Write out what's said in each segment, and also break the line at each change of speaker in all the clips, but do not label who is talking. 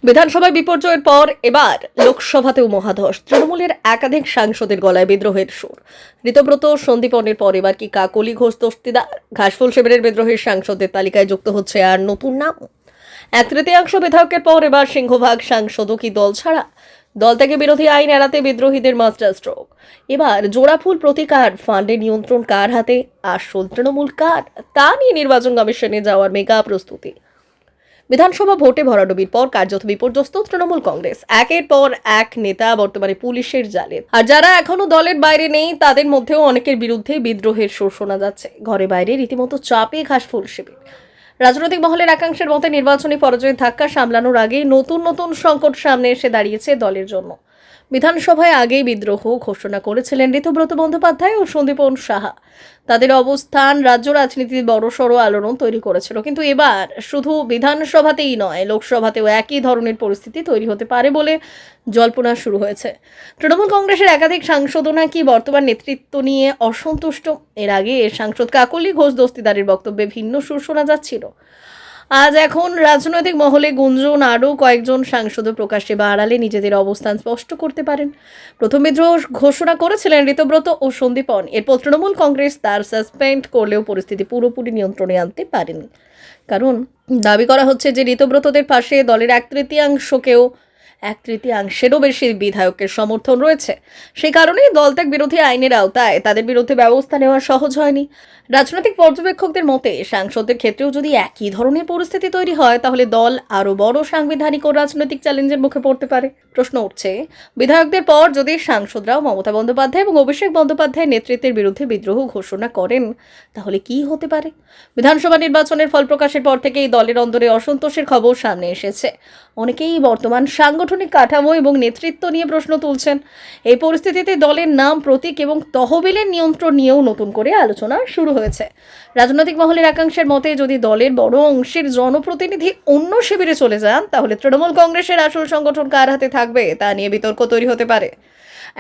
বিধানসভায় বিপর্যয়ের পর এবার লোকসভাতেও মহাধস। তৃণমূলের একাধিক সাংসদের গলায় বিদ্রোহের সুর। ঋতব্রত সন্দীপনের পর এবার কি কাকলি ঘোষ দস্তিদার? ঘাসফুল শিবিরের বিদ্রোহের সাংসদের তালিকায় যুক্ত হচ্ছে আর নতুন নাম। এক তৃতীয়াংশ বিধায়কের পর এবার সিংহভাগ সাংসদও কি দল ছাড়া? দল থেকে বিরোধী আইন এড়াতে বিদ্রোহীদের মাস্টার স্ট্রোক। এবার জোড়াফুল প্রতিকার, ফান্ডের নিয়ন্ত্রণ কার হাতে, আসল তৃণমূল কার, তা নিয়ে নির্বাচন কমিশনে যাওয়ার মেগা প্রস্তুতি। বিধানসভা ভোটে ভরাডুবির পর কার্যত বিপর্যস্ত তৃণমূল কংগ্রেস। একের পর এক নেতা বর্তমানে পুলিশের জালে, আর যারা এখনো দলের বাইরে নেই তাদের মধ্যেও অনেকের বিরুদ্ধে বিদ্রোহের সুর শোনা যাচ্ছে। ঘরে বাইরে রীতিমতো চাপে ঘাসফুল শিবির। রাজনৈতিক মহলের একাংশের মতে নির্বাচনী পরাজয়ের ধাক্কা সামলানোর আগেই নতুন নতুন সংকট সামনে এসে দাঁড়িয়েছে দলের জন্য। বিধানসভায় আগেই বিদ্রোহ ঘোষণা করেছিলেন ঋতব্রত বন্দ্যোপাধ্যায় ও সন্দীপন সাহা। তাদের অবস্থান রাজ্য রাজনীতির বড়সড় আলোড়ন তৈরি করেছিল। কিন্তু এবার শুধু বিধানসভাতেই নয়, লোকসভাতেও একই ধরনের পরিস্থিতি তৈরি হতে পারে বলে জল্পনা শুরু হয়েছে। তৃণমূল কংগ্রেসের একাধিক সাংসদও নাকি বর্তমান নেতৃত্ব নিয়ে অসন্তুষ্ট। এর আগে সাংসদ কাকলি ঘোষ দস্তিদারের বক্তব্যে ভিন্ন সুর শোনা যাচ্ছিল। আজ এখন রাজনৈতিক মহলে গুঞ্জন আরও কয়েকজন সাংসদ প্রকাশ্যে বা আড়ালে নিজেদের অবস্থান স্পষ্ট করতে পারেন। প্রথম বিদ্রোহ ঘোষণা করেছিলেন ঋতব্রত ও সন্দীপন। এরপর তৃণমূল কংগ্রেস তার সাসপেন্ড করলেও পরিস্থিতি পুরোপুরি নিয়ন্ত্রণে আনতে পারেনি। কারণ দাবি করা হচ্ছে যে ঋতব্রতদের পাশে দলের এক তৃতীয়াংশেরও বেশি বিধায়কের সমর্থন রয়েছে। সেই কারণেই দলত্যাগ বিরোধী আইনের আওতায় তাদের বিরুদ্ধে ব্যবস্থা নেওয়া সহজ হয়নি। রাজনৈতিক পর্যবেক্ষকদের মতে সাংসদদের ক্ষেত্রেও যদি একই ধরনের পরিস্থিতি তৈরি হয় তাহলে দল আরও বড় সাংবিধানিক ও রাজনৈতিক চ্যালেঞ্জের মুখে পড়তে পারে। প্রশ্ন উঠছে, বিধায়কদের পর যদি সাংসদরাও মমতা বন্দ্যোপাধ্যায় এবং অভিষেক বন্দ্যোপাধ্যায়ের নেতৃত্বের বিরুদ্ধে বিদ্রোহ ঘোষণা করেন তাহলে কি হতে পারে? বিধানসভা নির্বাচনের ফল প্রকাশের পর থেকেই দলের অন্দরে অসন্তোষের খবর সামনে এসেছে। অনেকেই বর্তমান সাংগঠনিক কাঠামো এবং নেতৃত্ব নিয়ে প্রশ্ন তুলছেন। এই পরিস্থিতিতে দলের নাম, প্রতীক এবং তহবিলের নিয়ন্ত্রণ নিয়েও নতুন করে আলোচনা শুরু হয়েছে। রাজনৈতিক মহলের একাংশের মতে যদি দলের বড় অংশের জনপ্রতিনিধি অন্য শিবিরে চলে যান তাহলে তৃণমূল কংগ্রেসের আসল সংগঠন কার হাতে থাকবে তা নিয়ে বিতর্ক তৈরি হতে পারে।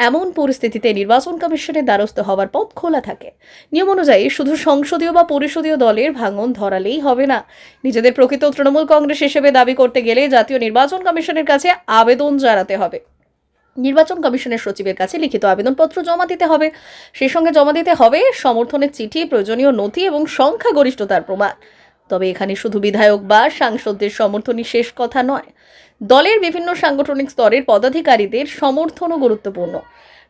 এমন পরিস্থিতিতে নির্বাচন কমিশনের দ্বারস্থ হওয়ার পথ খোলা থাকে। নিয়ম অনুযায়ী শুধু সংসদীয় বা পরিষদীয় দলের ভাঙন ধরালেই হবে না। নিজেদের প্রকৃত তৃণমূল কংগ্রেস হিসেবে দাবি করতে গেলে জাতীয় নির্বাচন কমিশনের কাছে আবেদন জানাতে হবে। নির্বাচন কমিশনের সচিবের কাছে লিখিত আবেদনপত্র জমা দিতে হবে। সেই সঙ্গে জমা দিতে হবে সমর্থনের চিঠি, প্রয়োজনীয় নথি এবং সংখ্যাগরিষ্ঠতার প্রমাণ। তবে এখানে শুধু বিধায়ক বা সাংসদদের সমর্থনই শেষ কথা নয়। দলের বিভিন্ন সাংগঠনিক স্তরের পদাধিকারীদের সমর্থনও গুরুত্বপূর্ণ।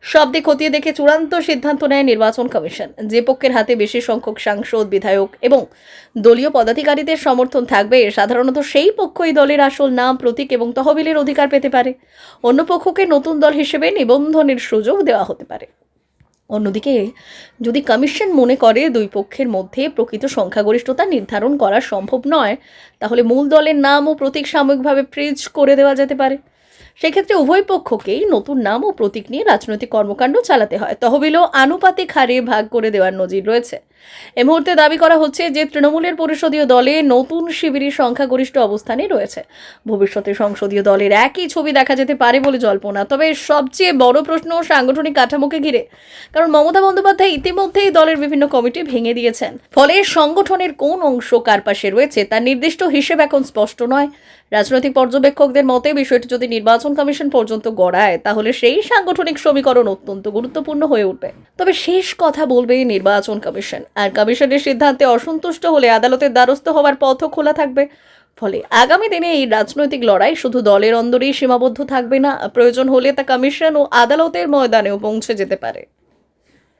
সব দিক খতিয়ে দেখে চূড়ান্ত সিদ্ধান্ত নেয় নির্বাচন কমিশন। যে পক্ষের হাতে বেশি সংখ্যক সাংসদ, বিধায়ক এবং দলীয় পদাধিকারীদের সমর্থন থাকবে সাধারণত সেই পক্ষই দলের আসল নাম, প্রতীক এবং তহবিলের অধিকার পেতে পারে। অন্য পক্ষকে নতুন দল হিসেবে নিবন্ধনের সুযোগ দেওয়া হতে পারে। অন্যদিকে যদি কমিশন মনে করে দুই পক্ষের মধ্যে প্রকৃত সংখ্যাগরিষ্ঠতা নির্ধারণ করা সম্ভব নয় তাহলে মূল দলের নাম ও প্রতীক সাময়িকভাবে ফ্রিজ করে দেওয়া যেতে পারে। সেক্ষেত্রে উভয় পক্ষকেই নতুন নাম ও প্রতীক নিয়ে রাজনৈতিক কর্মকাণ্ড চালাতে হয়। তহবিলও আনুপাতিক হারে ভাগ করে দেওয়ার নজির রয়েছে। এ মুহূর্তে দাবি করা হচ্ছে যে তৃণমূলের পরিষদীয় দলে নতুন শিবিরের সংখ্যাগরিষ্ঠ অবস্থানে রয়েছে। ভবিষ্যতে সংসদীয় দলের একই ছবি দেখা যেতে পারে বলে জল্পনা। তবে সবচেয়ে বড় প্রশ্ন সাংগঠনিক কাঠামোকে ঘিরে। কারণ মমতা বন্দ্যোপাধ্যায় ইতিমধ্যেই দলের বিভিন্ন কমিটি ভেঙে দিয়েছেন। ফলে সংগঠনের কোন অংশ কার পাশে রয়েছে তার নির্দিষ্ট হিসেব এখন স্পষ্ট নয়। রাজনৈতিক পর্যবেক্ষকদের মতে বিষয়টি যদি নির্বাচন কমিশন পর্যন্ত গড়ায় তাহলে সেই সাংগঠনিক সমীকরণ অত্যন্ত গুরুত্বপূর্ণ হয়ে উঠবে। তবে শেষ কথা বলবে নির্বাচন কমিশন, আর কমিশনের সিদ্ধান্তে অসন্তুষ্ট হলে আদালতের দ্বারস্থ হওয়ার পথও খোলা থাকবে। ফলে আগামী দিনে এই রাজনৈতিক লড়াই শুধু দলের অন্দরেই সীমাবদ্ধ থাকবে না, প্রয়োজন হলে তা কমিশন ও আদালতের ময়দানেও পৌঁছে যেতে পারে।